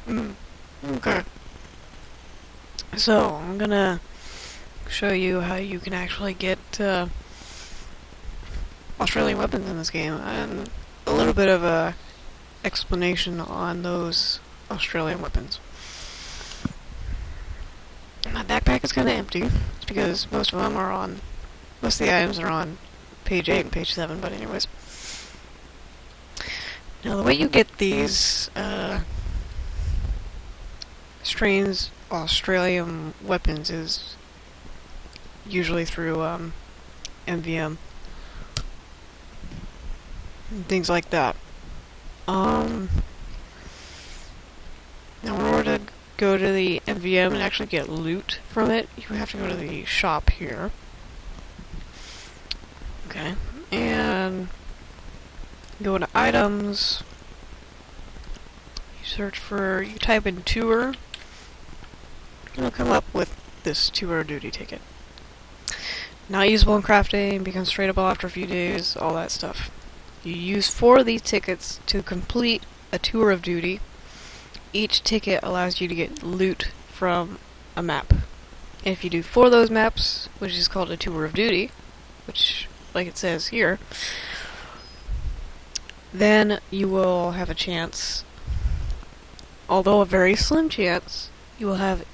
Okay. So, I'm gonna show you how you can actually get Australian weapons in this game, and a little bit of a explanation on those Australian weapons. My backpack is kind of empty. It's because most of the items are on page 8 and page 7, but anyways. Now the way you get these strange Australian weapons is usually through MVM and things like that. Now in order to go to the MVM and actually get loot from it, you have to go to the shop here. Okay, and go into items. You type in tour, and it'll come up with this 2-hour duty ticket. Not usable in crafting, becomes tradable after a few days, all that stuff. You use 4 of these tickets to complete a tour of duty. Each ticket allows you to get loot from a map. And if you do 4 of those maps, which is called a tour of duty, which, like it says here, then you will have a chance, although a very slim chance, you will have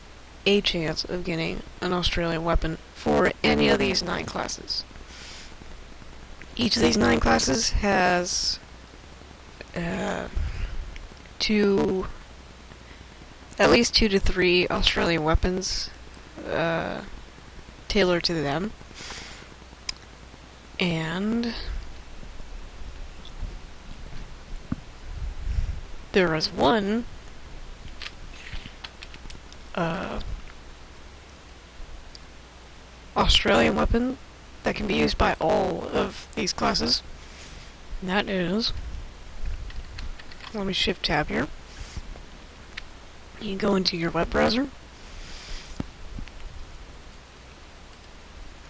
a chance of getting an Australian weapon for any of these 9 classes. Each of these 9 classes has at least 2 to 3 Australian weapons tailored to them. And there is one Australian weapon that can be used by all of these classes. And that is, let me shift tab here. You go into your web browser.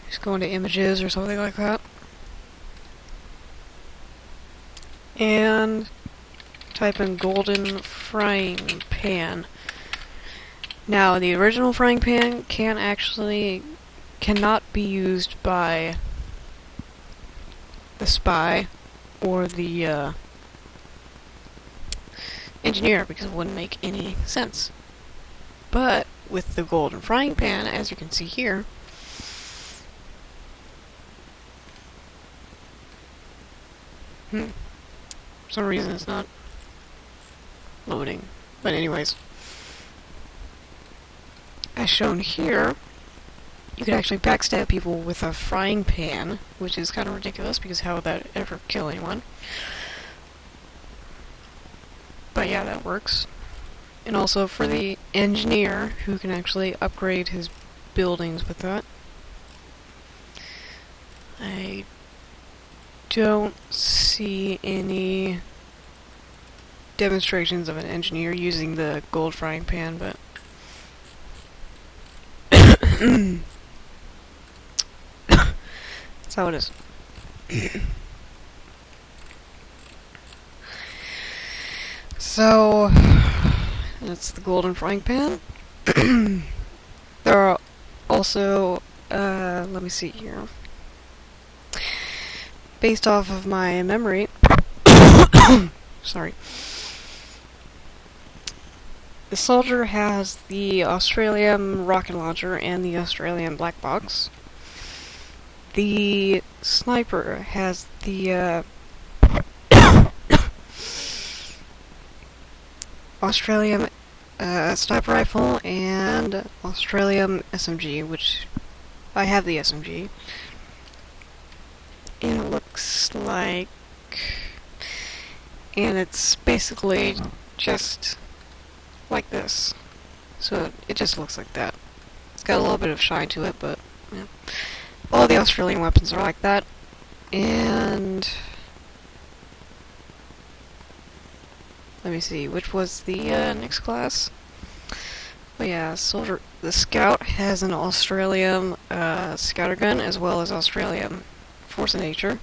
Just go into images or something like that. And type in golden frying pan. Now, the original frying pan cannot be used by the spy or the engineer because it wouldn't make any sense. But with the golden frying pan, as you can see here, for some reason it's not loading. But anyways, as shown here, you can actually backstab people with a frying pan, which is kind of ridiculous because how would that ever kill anyone? But yeah, that works. And also for the engineer, who can actually upgrade his buildings with that. I don't see any demonstrations of an engineer using the gold frying pan, but that's how it is. So, that's the golden frying pan. There are also, let me see here. Based off of my memory, sorry. The soldier has the Australium rocket launcher and the Australian black box. The sniper has the Australium sniper rifle and Australium SMG, which I have the SMG. And it looks like, and it's basically just like this. So it just looks like that. It's got a little bit of shine to it, but yeah. All the Australian weapons are like that. And let me see, which was the next class? Oh yeah, soldier. The scout has an Australium scouter gun as well as Australium force of nature.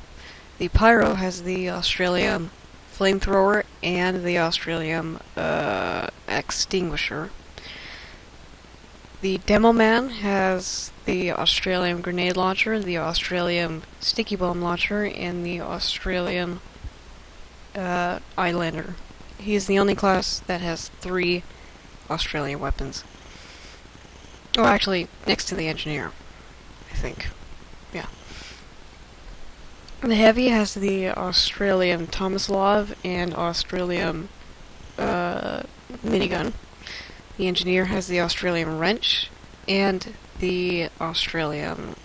The pyro has the Australium flamethrower and the Australium extinguisher. The Demo Man has the Australium grenade launcher, the Australium sticky bomb launcher, and the Australium Islander. He's the only class that has 3 Australian weapons. Oh, actually, next to the Engineer, I think. Yeah. The Heavy has the Australium Tomislav and Australium minigun. The Engineer has the Australium Wrench and the Australium,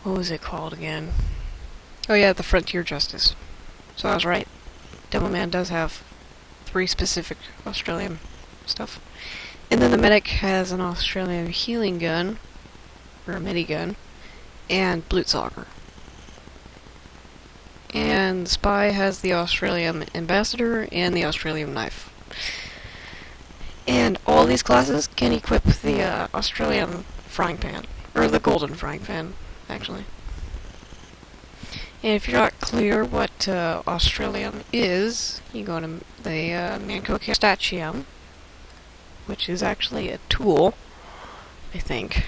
what was it called again? Oh yeah, the Frontier Justice. So I was right. Demo Man does have 3 specific Australium stuff. And then the Medic has an Australium healing gun, or a minigun, and Blutsauger. And the Spy has the Australium Ambassador and the Australium Knife. And all these classes can equip the Australium Frying Pan, or the Golden Frying Pan, actually. And if you're not clear what Australium is, you go to the Manco Castachium, which is actually a tool, I think.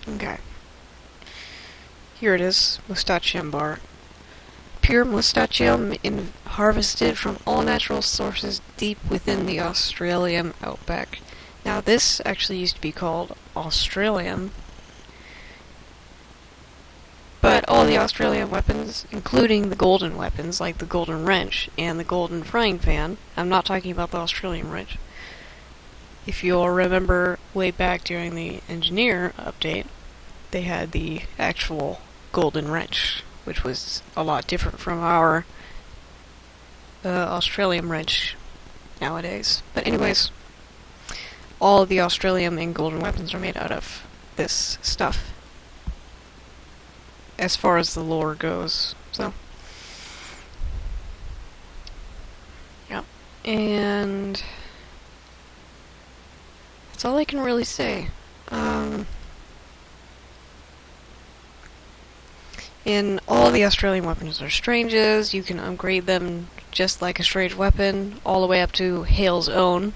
Okay. Here it is, Mustachium bar. Pure Mustachium harvested from all natural sources deep within the Australium outback. Now this actually used to be called Australium, but all the Australian weapons, including the golden weapons, like the golden wrench and the golden frying pan, I'm not talking about the Australian wrench. If you'll remember way back during the Engineer update, they had the actual golden wrench, which was a lot different from our Australian wrench nowadays. But anyways, all of the Australium and golden weapons are made out of this stuff, as far as the lore goes. So, yeah, and that's all I can really say. And all the Australian weapons are stranges. You can upgrade them just like a strange weapon, all the way up to Hale's own.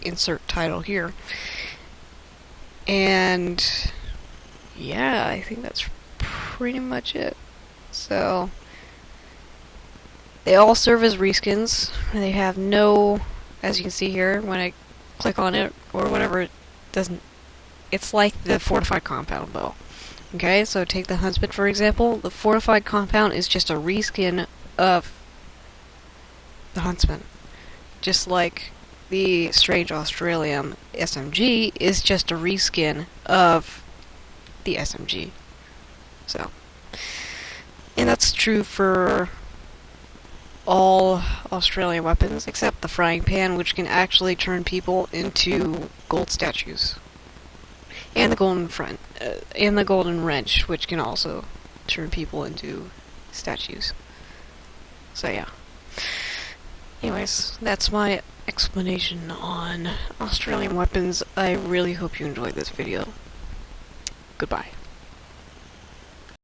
Insert title here. And yeah, I think that's pretty much it. So they all serve as reskins. They have no, as you can see here, when I click on it or whatever, it doesn't. It's like the fortified compound bow. Okay, so take the Huntsman for example. The fortified compound is just a reskin of the Huntsman. Just like the Strange Australium SMG is just a reskin of the SMG. So, and that's true for all Australian weapons except the frying pan, which can actually turn people into gold statues. And the golden wrench, which can also turn people into statues. So yeah. Anyways, that's my explanation on Australian weapons. I really hope you enjoyed this video. Goodbye.